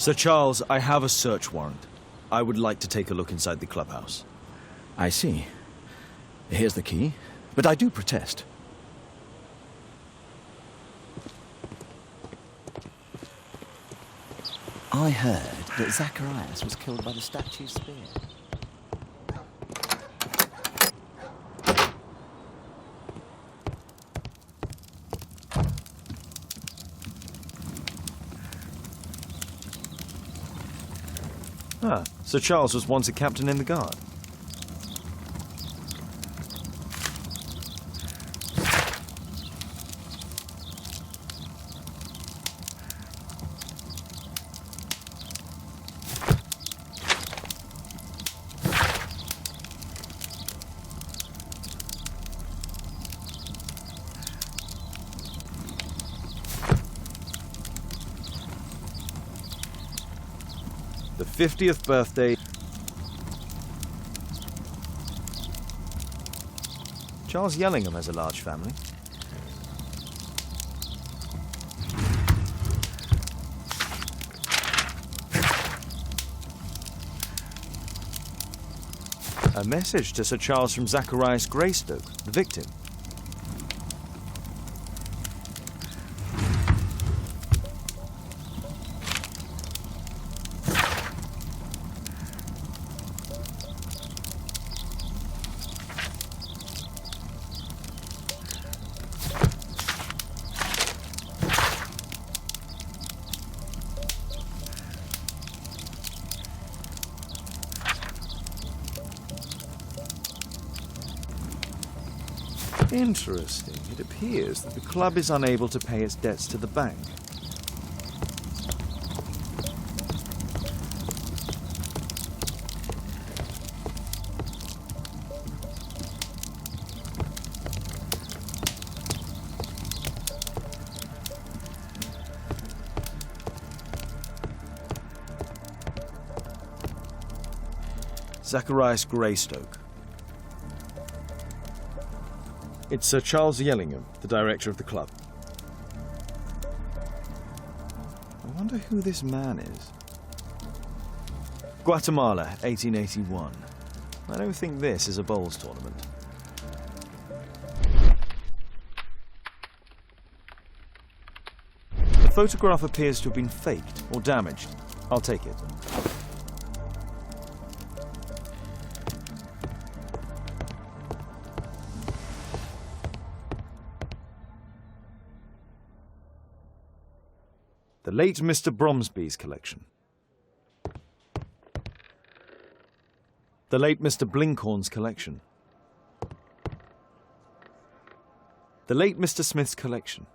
Sir Charles, I have a search warrant. I would like to take a look inside the clubhouse. I see. Here's the key, but I do protest. I heard that Zacharias was killed by the statue's spear. Ah, Sir Charles was once a captain in the guard. The 50th birthday. Charles Yellingham has a large family. A message to Sir Charles from Zacharias Greystoke, the victim. Interesting. It appears that the club is unable to pay its debts to the bank. Zacharias Greystoke. It's Sir Charles Yellingham, the director of the club. I wonder who this man is. Guatemala, 1881. I don't think this is a bowls tournament. The photograph appears to have been faked or damaged. I'll take it. The late Mr. Bromsby's collection. The late Mr. Blinkhorn's collection. The late Mr. Smith's collection.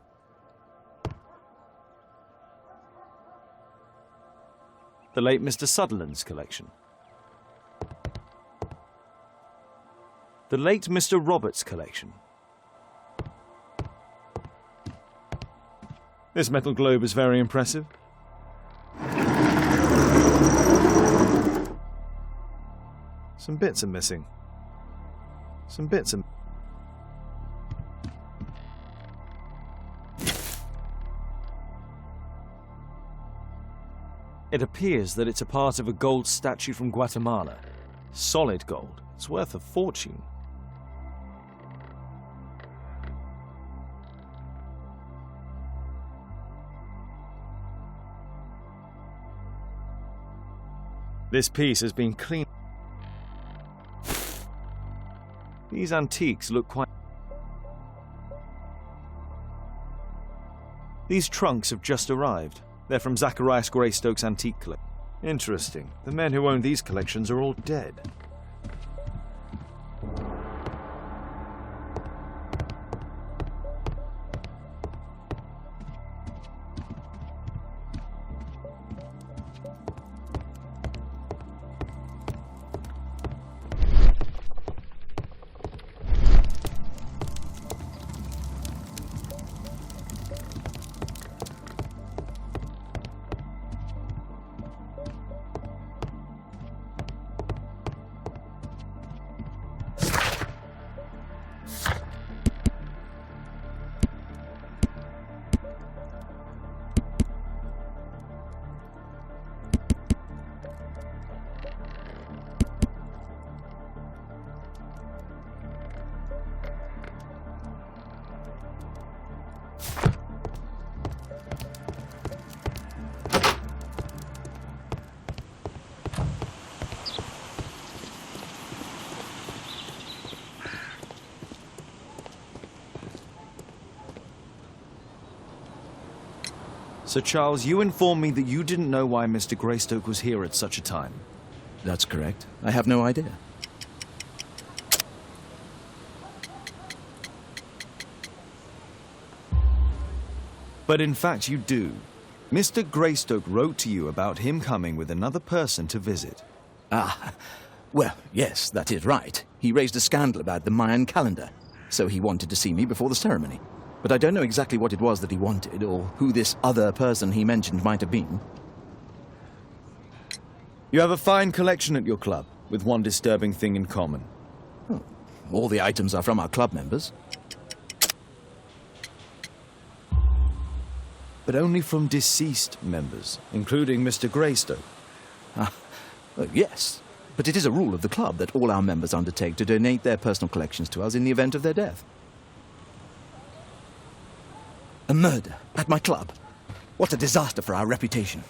The late Mr. Sutherland's collection. The late Mr. Roberts' collection. This metal globe is very impressive. Some bits are missing. Some bits are... It appears that it's a part of a gold statue from Guatemala. Solid gold. It's worth a fortune. This piece has been cleaned. These antiques look quite... These trunks have just arrived. They're from Zacharias Greystoke's antique collection. Interesting. The men who own these collections are all dead. Sir Charles, you informed me that you didn't know why Mr. Greystoke was here at such a time. That's correct. I have no idea. But in fact you do. Mr. Greystoke wrote to you about him coming with another person to visit. Ah, well, yes, that is right. He raised a scandal about the Mayan calendar, so he wanted to see me before the ceremony. But I don't know exactly what it was that he wanted, or who this other person he mentioned might have been. You have a fine collection at your club, with one disturbing thing in common. Oh, all the items are from our club members. But only from deceased members, including Mr. Greystoke. Yes, but it is a rule of the club that all our members undertake to donate their personal collections to us in the event of their death. A murder at my club. What a disaster for our reputation.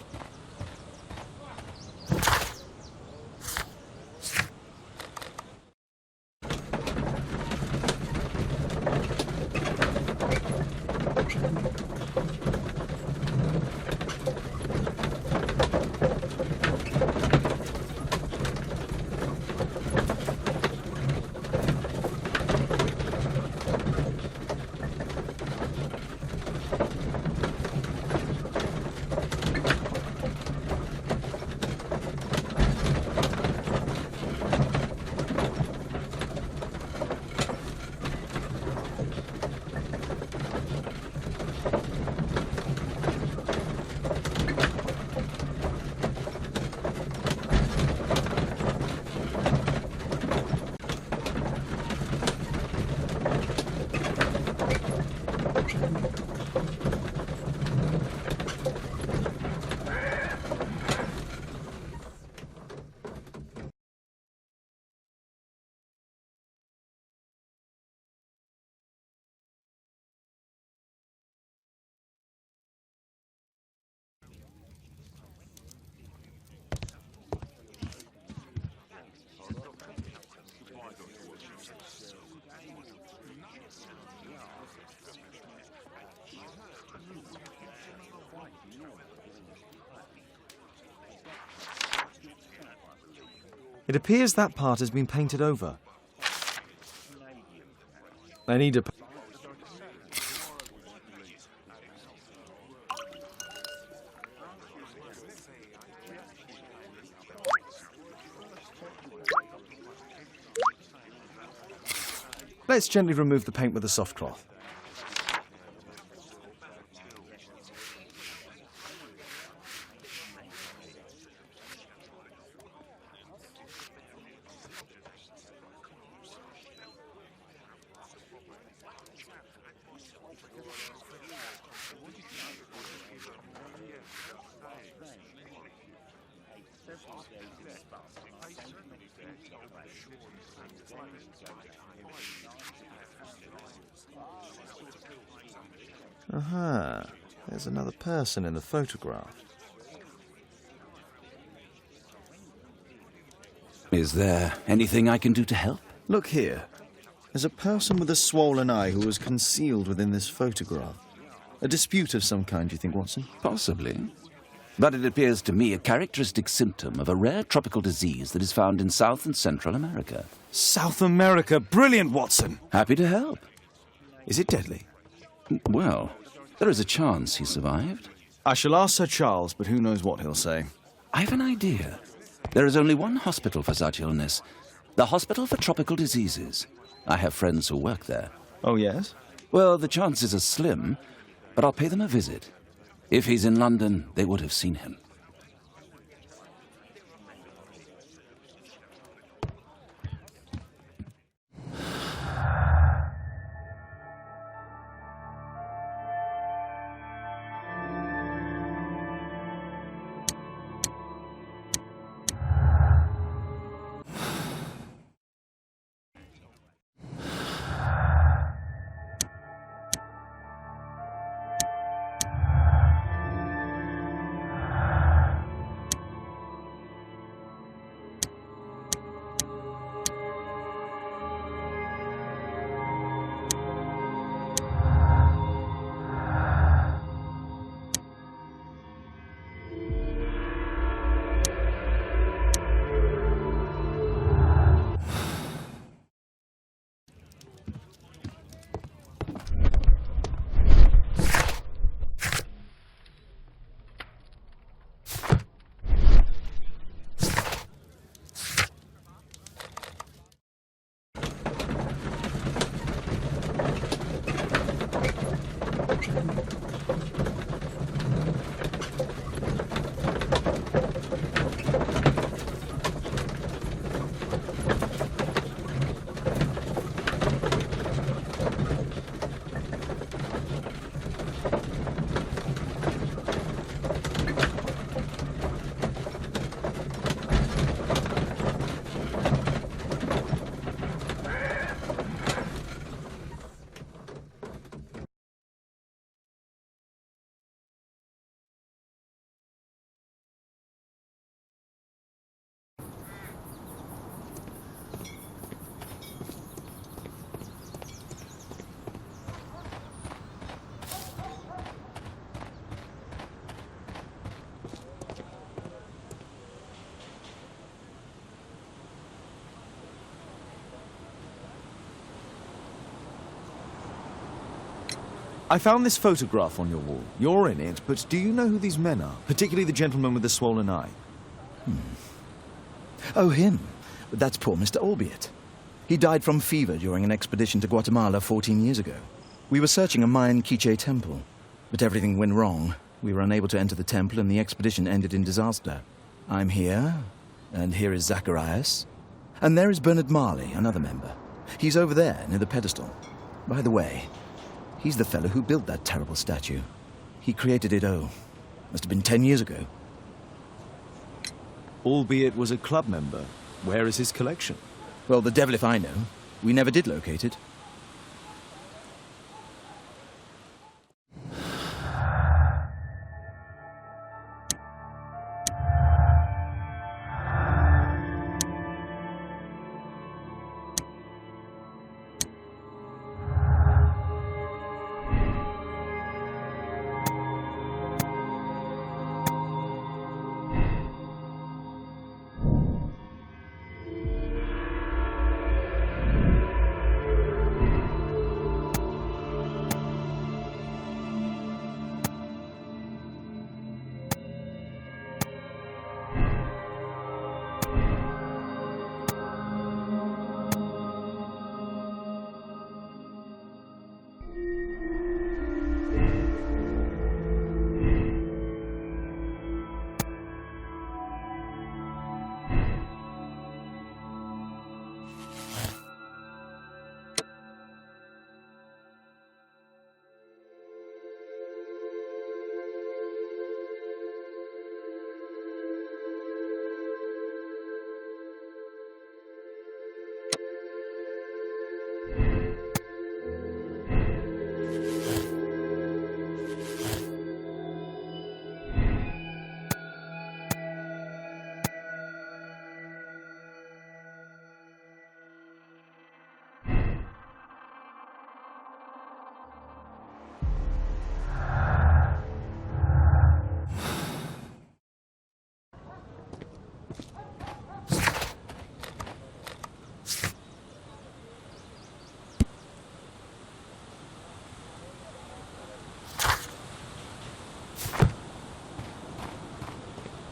It appears that part has been painted over. I need a... Let's gently remove the paint with a soft cloth. Aha, there's another person in the photograph. Is there anything I can do to help? Look here. There's a person with a swollen eye who was concealed within this photograph. A dispute of some kind, do you think, Watson? Possibly. But it appears to me a characteristic symptom of a rare tropical disease that is found in South and Central America. South America! Brilliant, Watson! Happy to help. Is it deadly? Well, there is a chance he survived. I shall ask Sir Charles, but who knows what he'll say. I have an idea. There is only one hospital for such illness. The Hospital for Tropical Diseases. I have friends who work there. Oh, yes? Well, the chances are slim, but I'll pay them a visit. If he's in London, they would have seen him. I found this photograph on your wall. You're in it, but do you know who these men are? Particularly the gentleman with the swollen eye. Oh, him. That's poor Mr. Albiot. He died from fever during an expedition to Guatemala 14 years ago. We were searching a Mayan Quiche temple, but everything went wrong. We were unable to enter the temple, and the expedition ended in disaster. I'm here, and here is Zacharias. And there is Bernard Marley, another member. He's over there, near the pedestal. By the way, he's the fellow who built that terrible statue. He created it, must have been 10 years ago. Albeit was a club member. Where is his collection? Well, the devil if I know. We never did locate it.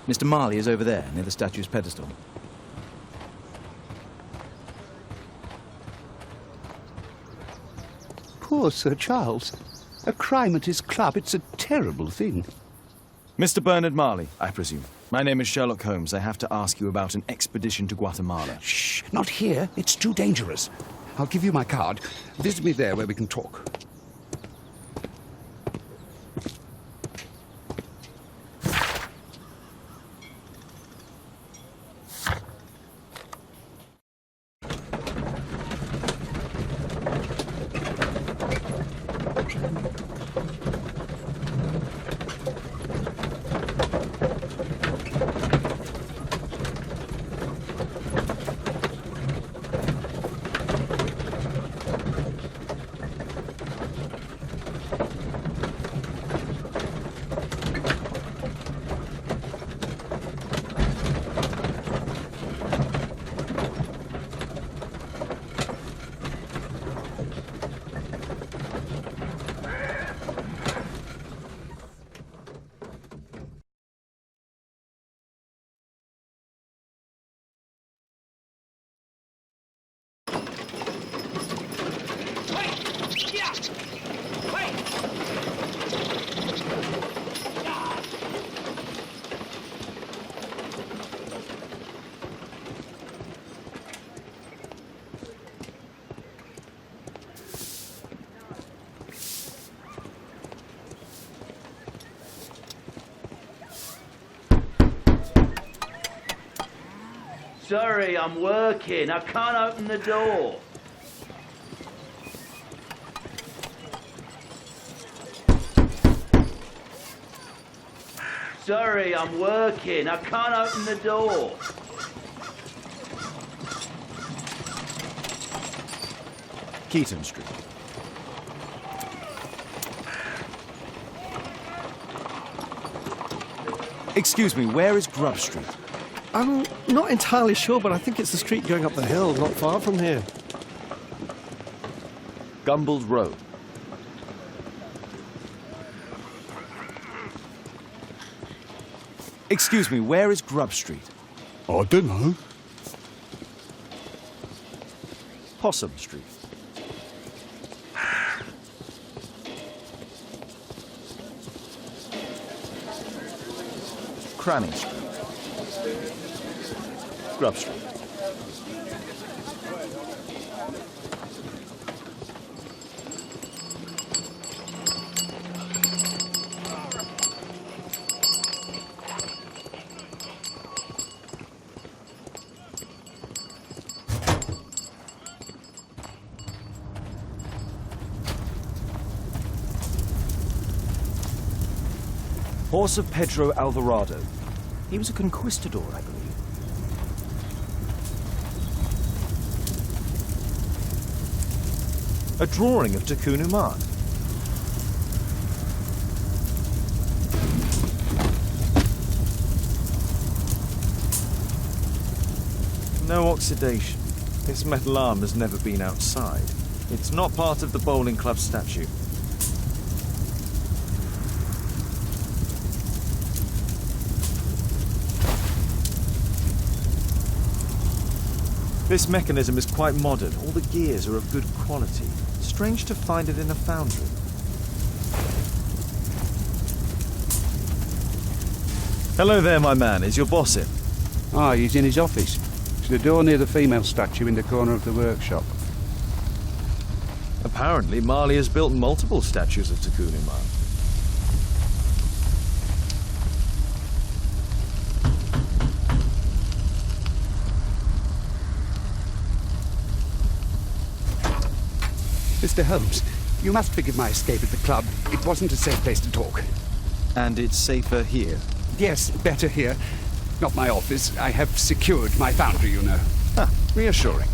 Mr. Marley is over there, near the statue's pedestal. Poor Sir Charles. A crime at his club, it's a terrible thing. Mr. Bernard Marley, I presume. My name is Sherlock Holmes. I have to ask you about an expedition to Guatemala. Shh, not here. It's too dangerous. I'll give you my card. Visit me there where we can talk. Sorry, I'm working. I can't open the door. Sorry, I'm working. I can't open the door. Keaton Street. Excuse me, where is Grub Street? I'm not entirely sure, but I think it's the street going up the hill, not far from here. Gumballs Road. Excuse me, where is Grub Street? I don't know. Possum Street. Cranny Street. Grub Street. Horse of Pedro Alvarado. He was a conquistador, I believe. A drawing of Tucunuman. No oxidation. This metal arm has never been outside. It's not part of the bowling club statue. This mechanism is quite modern. All the gears are of good quality. Strange to find it in a foundry. Hello there, my man. Is your boss in? Ah, he's in his office. It's the door near the female statue in the corner of the workshop. Apparently, Marley has built multiple statues of Tucunuman. Mr. Holmes, you must forgive my escape at the club. It wasn't a safe place to talk. And it's safer here. Yes, better here. Not my office. I have secured my foundry, you know. Ah, reassuring.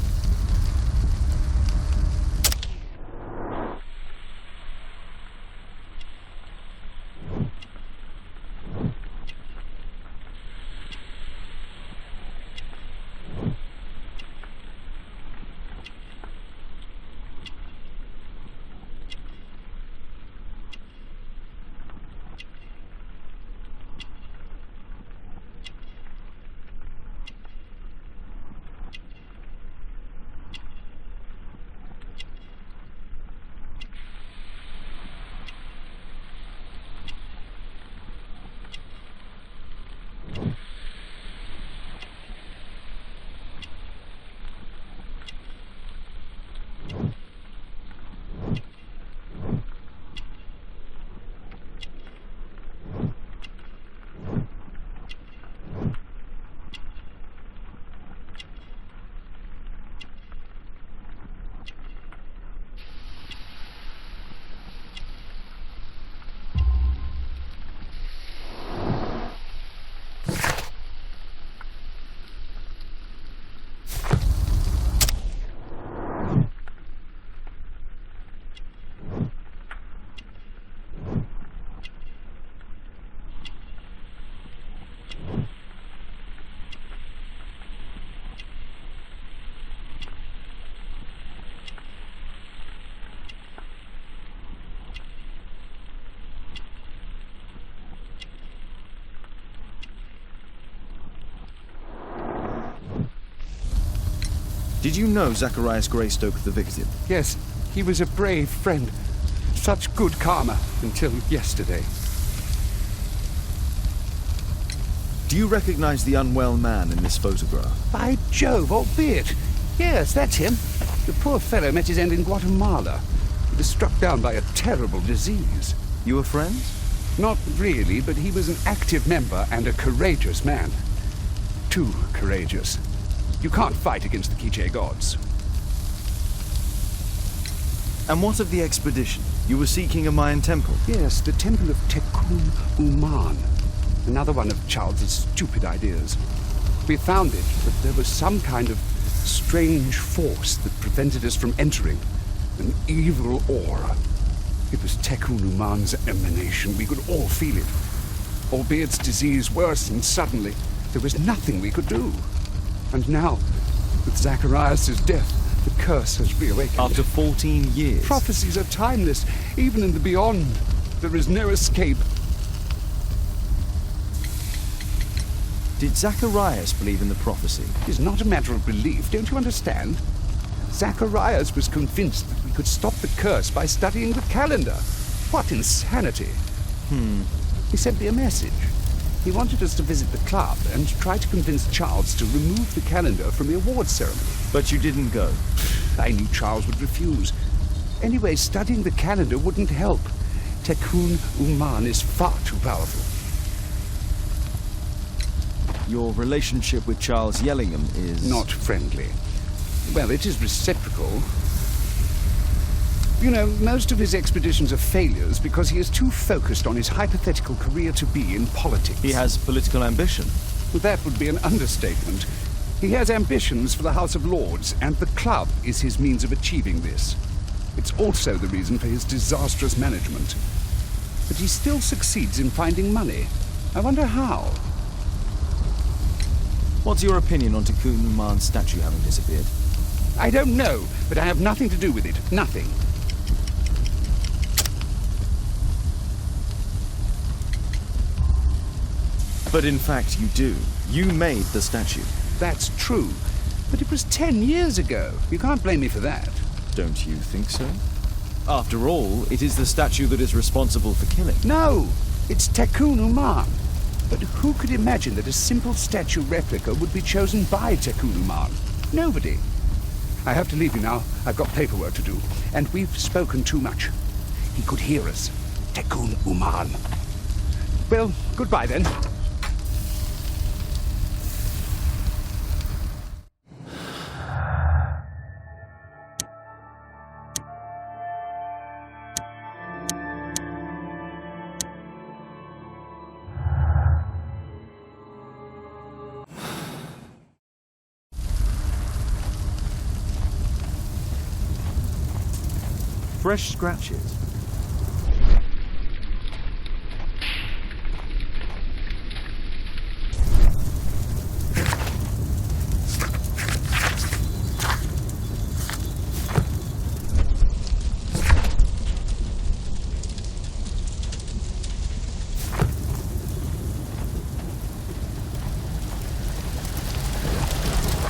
Did you know Zacharias Greystoke, the victim? Yes, he was a brave friend. Such good karma until yesterday. Do you recognize the unwell man in this photograph? By Jove, albeit. Yes, that's him. The poor fellow met his end in Guatemala. He was struck down by a terrible disease. You were friends? Not really, but he was an active member and a courageous man. Too courageous. You can't fight against the Quiche gods. And what of the expedition? You were seeking a Mayan temple. Yes, the temple of Tekun Uman. Another one of Charles's stupid ideas. We found it, but there was some kind of strange force that prevented us from entering. An evil aura. It was Tekun Uman's emanation. We could all feel it. Albeit its disease worsened suddenly, there was nothing we could do. And now, with Zacharias' death, the curse has reawakened. After 14 years. Prophecies are timeless. Even in the beyond, there is no escape. Did Zacharias believe in the prophecy? It's not a matter of belief, don't you understand? Zacharias was convinced that we could stop the curse by studying the calendar. What insanity! He sent me a message. He wanted us to visit the club and try to convince Charles to remove the calendar from the awards ceremony. But you didn't go. I knew Charles would refuse. Anyway, studying the calendar wouldn't help. Tekun Uman is far too powerful. Your relationship with Charles Yellingham is... Not friendly. Well, it is reciprocal. You know, most of his expeditions are failures because he is too focused on his hypothetical career to be in politics. He has political ambition. That would be an understatement. He has ambitions for the House of Lords, and the club is his means of achieving this. It's also the reason for his disastrous management. But he still succeeds in finding money. I wonder how. What's your opinion on Tekun Uman's statue having disappeared? I don't know, but I have nothing to do with it. Nothing. But in fact you do. You made the statue. That's true. But it was 10 years ago. You can't blame me for that. Don't you think so? After all, it is the statue that is responsible for killing. No, it's Tekun Uman. But who could imagine that a simple statue replica would be chosen by Tekun Uman? Nobody. I have to leave you now. I've got paperwork to do. And we've spoken too much. He could hear us. Tekun Uman. Well, goodbye then. Fresh scratches.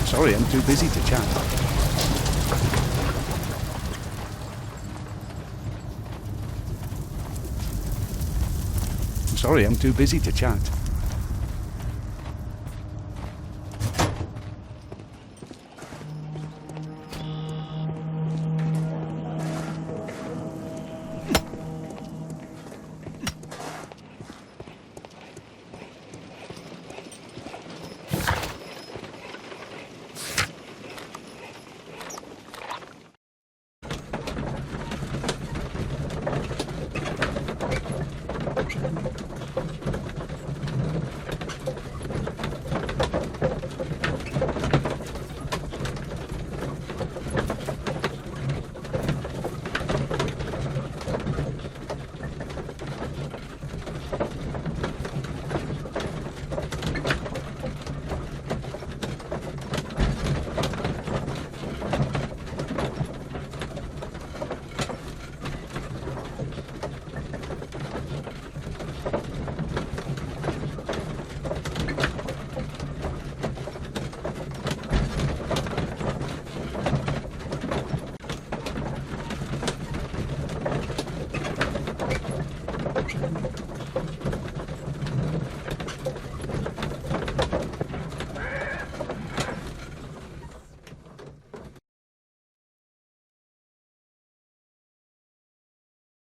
Sorry, I'm too busy to chat. Sorry, I'm too busy to chat.